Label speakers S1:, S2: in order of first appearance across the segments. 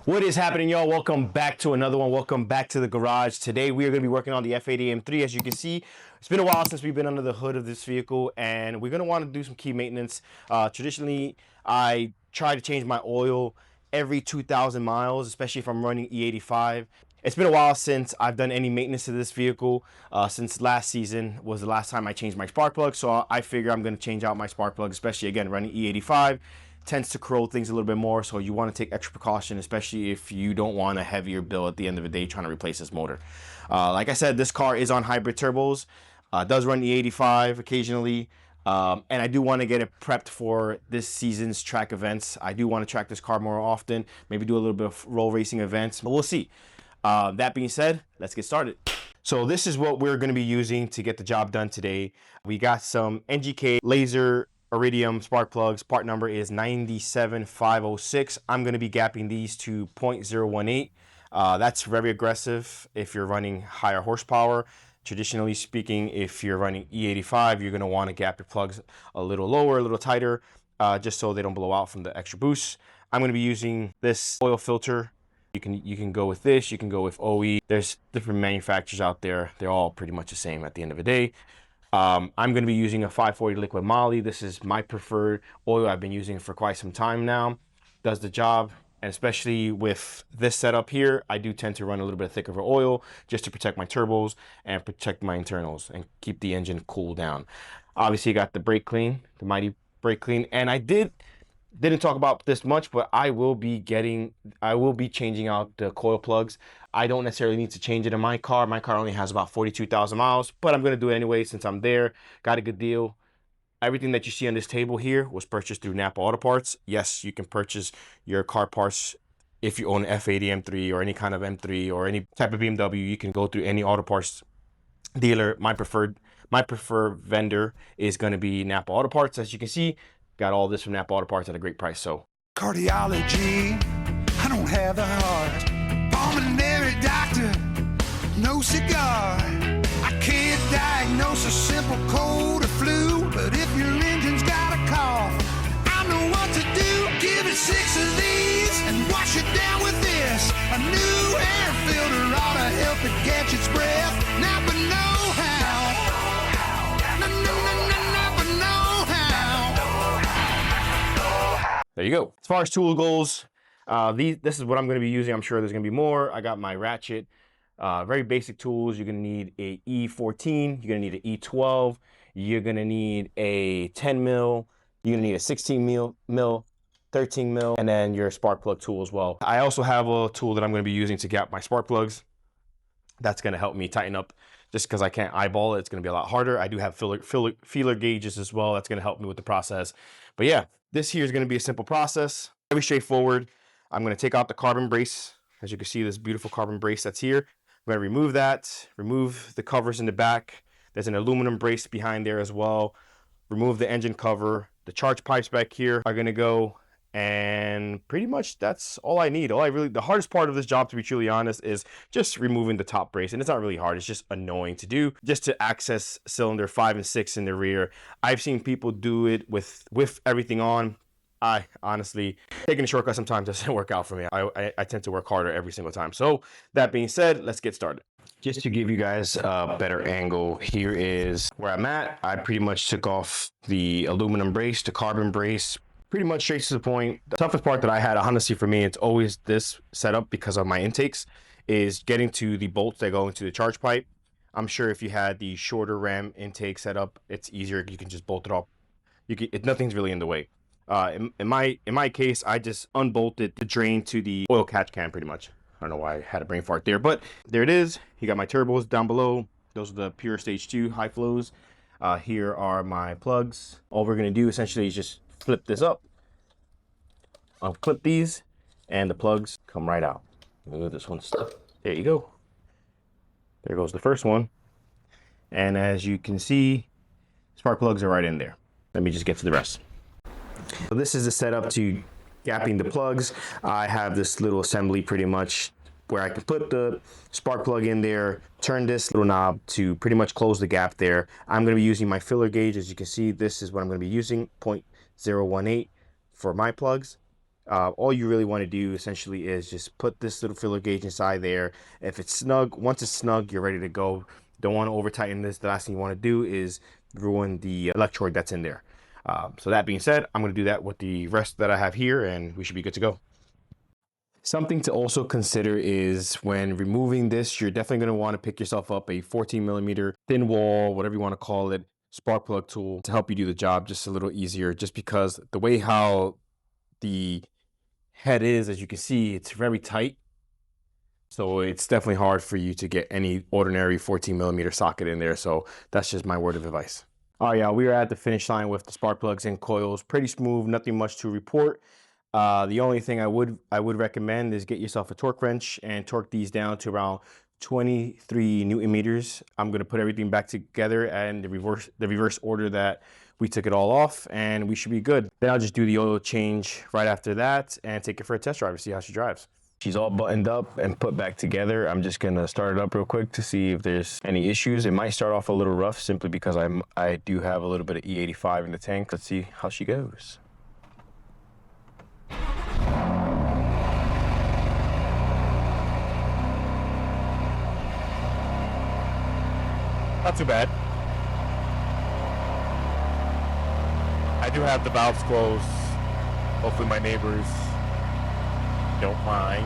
S1: What is happening, y'all? Welcome back to another one. Welcome back to the garage. Today we are going to be working on the F80 M3. As you can see, it's been a while since we've been under the hood of this vehicle, and we're going to want to do some key maintenance. Traditionally, I try to change my oil every 2,000 miles, especially if I'm running E85. It's been a while since I've done any maintenance to this vehicle. Since last season was the last time I changed my spark plug, so I figure I'm going to change out my spark plug, especially again running E85. Tends to corrode things a little bit more, so you want to take extra precaution, especially if you don't want a heavier bill at the end of the day trying to replace this motor. Like I said, this car is on hybrid turbos, does run E85 occasionally, and I do want to get it prepped for this season's track events. I do want to track this car more often, maybe do a little bit of roll racing events, but we'll see. That being said, let's get started. So this is what we're going to be using to get the job done today. We got some NGK laser iridium spark plugs. Part number is 97506. I'm going to be gapping these to 0.018. That's very aggressive if you're running higher horsepower. Traditionally speaking, if you're running E85, you're going to want to gap your plugs a little lower, a little tighter, just so they don't blow out from the extra boost. I'm going to be using this oil filter. You can go with this, you can go with OE. There's different manufacturers out there. They're all pretty much the same at the end of the day. I'm going to be using a 540 liquid Moly. This is my preferred oil. I've been using it for quite some time now. Does the job, and especially with this setup here, I do tend to run a little bit thicker of oil just to protect my turbos and protect my internals and keep the engine cool down. Obviously, you got the brake clean, the mighty brake clean, and I didn't talk about this much, but I will be changing out the coil plugs. I don't necessarily need to change it in my car. My car only has about 42,000 miles, but I'm going to do it anyway since I'm there. Got a good deal. Everything that you see on this table here was purchased through Napa Auto Parts. Yes, you can purchase your car parts if you own an F80 M3 or any kind of M3 or any type of BMW. You can go through any auto parts dealer. My preferred vendor is going to be Napa Auto Parts. As you can see, got all this from Napa Auto Parts at a great price. So
S2: cardiology, I don't have the heart. Pulmonary doctor, no cigar. I can't diagnose a simple cold or flu, but if your engine's got a cough, I know what to do. Give it 6 of these and wash it down with this. A new air filter ought to help it catch its breath. Now but know how.
S1: there you go. As far as tool goes, this is what I'm going to be using. I'm sure there's going to be more. I got my ratchet, very basic tools. You're going to need a E14. You're going to need an E12. You're going to need a 10 mil. You're going to need a 16 mil, 13 mil, and then your spark plug tool as well. I also have a tool that I'm going to be using to gap my spark plugs. That's going to help me tighten up. Just because I can't eyeball it, it's going to be a lot harder. I do have feeler gauges as well. That's going to help me with the process. But yeah, this here is going to be a simple process. Very straightforward. I'm going to take out the carbon brace. As you can see, this beautiful carbon brace that's here. I'm going to remove that. Remove the covers in the back. There's an aluminum brace behind there as well. Remove the engine cover. The charge pipes back here are going to go. And pretty much that's all I need. The hardest part of this job, to be truly honest, is just removing the top brace. And it's not really hard. It's just annoying to do, just to access cylinder 5 and 6 in the rear. I've seen people do it with everything on. I honestly, taking a shortcut sometimes doesn't work out for me. I tend to work harder every single time. So that being said, let's get started. Just to give you guys a better angle, here is where I'm at. I pretty much took off the aluminum brace, the carbon brace, pretty much straight to the point. The toughest part that I had, honestly, for me, it's always this setup because of my intakes, is getting to the bolts that go into the charge pipe. I'm sure if you had the shorter ram intake setup, it's easier. You can just bolt it off. Nothing's really in the way. In my case, I just unbolted the drain to the oil catch can pretty much. I don't know why I had a brain fart there, but there it is. You got my turbos down below. Those are the pure stage 2 high flows. Here are my plugs. All we're going to do essentially is just flip this up. I'll clip these and the plugs come right out. Look at this one stuck. There you go. There goes the first one. And as you can see, spark plugs are right in there. Let me just get to the rest. So this is the setup to gapping the plugs. I have this little assembly pretty much where I can put the spark plug in there, turn this little knob to pretty much close the gap there. I'm going to be using my filler gauge. As you can see, this is what I'm going to be using, 0.018 for my plugs. All you really want to do essentially is just put this little filler gauge inside there. If it's snug, once it's snug, you're ready to go. Don't want to over tighten this. The last thing you want to do is ruin the electrode that's in there. So that being said, I'm going to do that with the rest that I have here, and we should be good to go. Something to also consider is when removing this, you're definitely going to want to pick yourself up a 14 millimeter thin wall, whatever you want to call it, spark plug tool to help you do the job just a little easier, just because the way how the head is, as you can see, it's very tight. So it's definitely hard for you to get any ordinary 14 millimeter socket in there. So that's just my word of advice. All right, y'all, we are at the finish line with the spark plugs and coils. Pretty smooth, nothing much to report. The only thing I would recommend is get yourself a torque wrench and torque these down to around 23 Newton meters. I'm gonna put everything back together and the reverse order that we took it all off, and we should be good. Then I'll just do the oil change right after that and take it for a test drive to see how she drives. She's all buttoned up and put back together. I'm just gonna start it up real quick to see if there's any issues. It might start off a little rough simply because I do have a little bit of E85 in the tank. Let's see how she goes. Not too bad. I do have the valves closed. Hopefully my neighbors don't mind.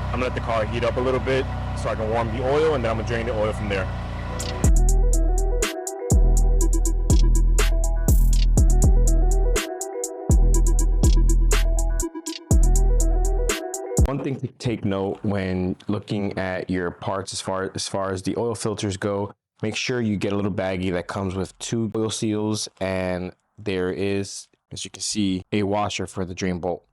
S1: I'm gonna let the car heat up a little bit so I can warm the oil, and then I'm gonna drain the oil from there. One thing to take note when looking at your parts as far as the oil filters go, make sure you get a little baggie that comes with 2 oil seals, and there is, as you can see, a washer for the drain bolt.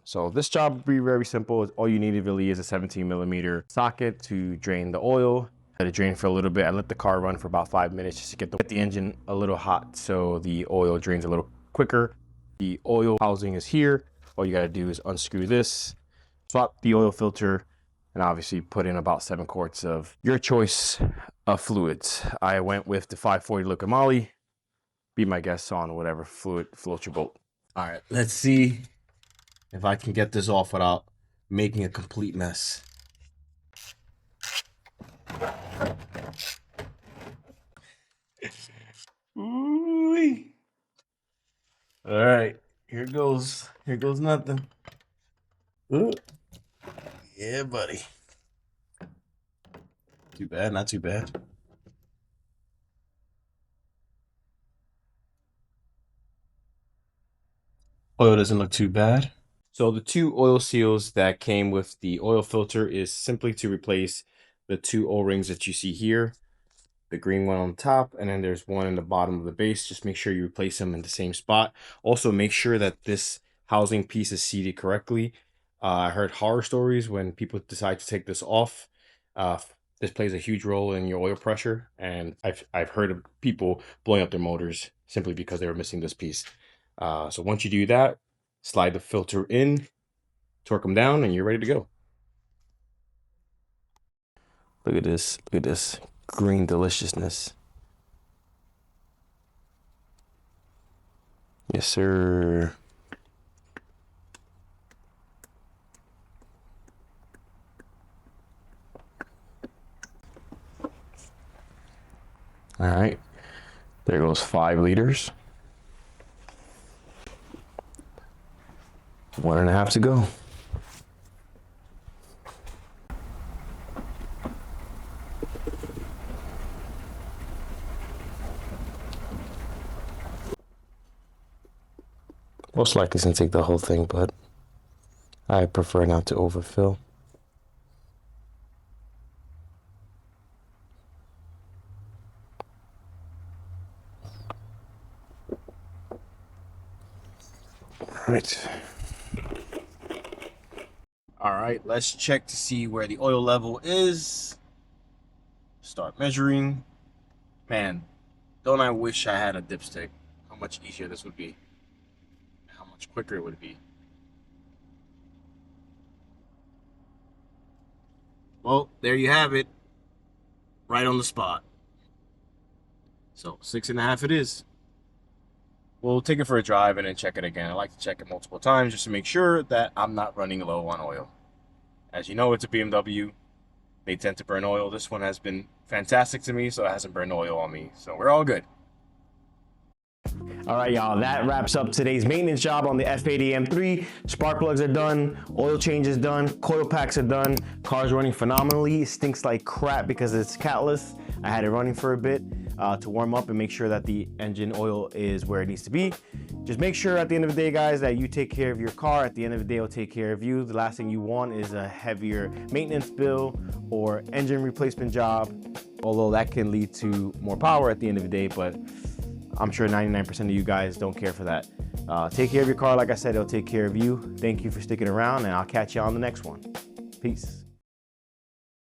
S1: So this job will be very simple. All you need really is a 17 millimeter socket to drain the oil. Let it drain for a little bit and let the car run for about 5 minutes just to get the engine a little hot so the oil drains a little quicker. The oil housing is here. All you gotta do is unscrew this, swap the oil filter, and obviously put in about 7 quarts of your choice of fluids. I went with the 540 Liqui Moly. Be my guess on whatever fluid floats your boat. All right, let's see if I can get this off without making a complete mess. Ooh-wee. All right, here goes. Here goes nothing. Ooh. Yeah, buddy. Too bad, not too bad. Oil doesn't look too bad. So the 2 oil seals that came with the oil filter is simply to replace the 2 O-rings that you see here. The green one on top, and then there's one in the bottom of the base. Just make sure you replace them in the same spot. Also make sure that this housing piece is seated correctly. I heard horror stories when people decide to take this off. This plays a huge role in your oil pressure, and I've heard of people blowing up their motors simply because they were missing this piece. So once you do that, slide the filter in, torque them down, and you're ready to go. Look at this. Look at this green deliciousness. Yes, sir. All right, there goes 5 liters. 1.5 to go. Most likely it's gonna take the whole thing, but I prefer not to overfill. All right, let's check to see where the oil level is. Start measuring. Man, don't I wish I had a dipstick? How much easier this would be. How much quicker it would be. Well, there you have it. Right on the spot. So 6.5 it is. we'll take it for a drive and then check it again. I like to check it multiple times just to make sure that I'm not running low on oil. As you know, it's a BMW. They tend to burn oil. This one has been fantastic to me, so it hasn't burned oil on me. So we're all good. All right, y'all, that wraps up today's maintenance job on the F80 M3. Spark plugs are done, oil change is done, coil packs are done. Car's running phenomenally. It stinks like crap because it's catless. I had it running for a bit to warm up and make sure that the engine oil is where it needs to be. Just make sure at the end of the day, guys, that you take care of your car. At the end of the day, it'll take care of you. The last thing you want is a heavier maintenance bill or engine replacement job, although that can lead to more power at the end of the day, but I'm sure 99% of you guys don't care for that. Take care of your car. Like I said, it'll take care of you. Thank you for sticking around, and I'll catch you on the next one. Peace.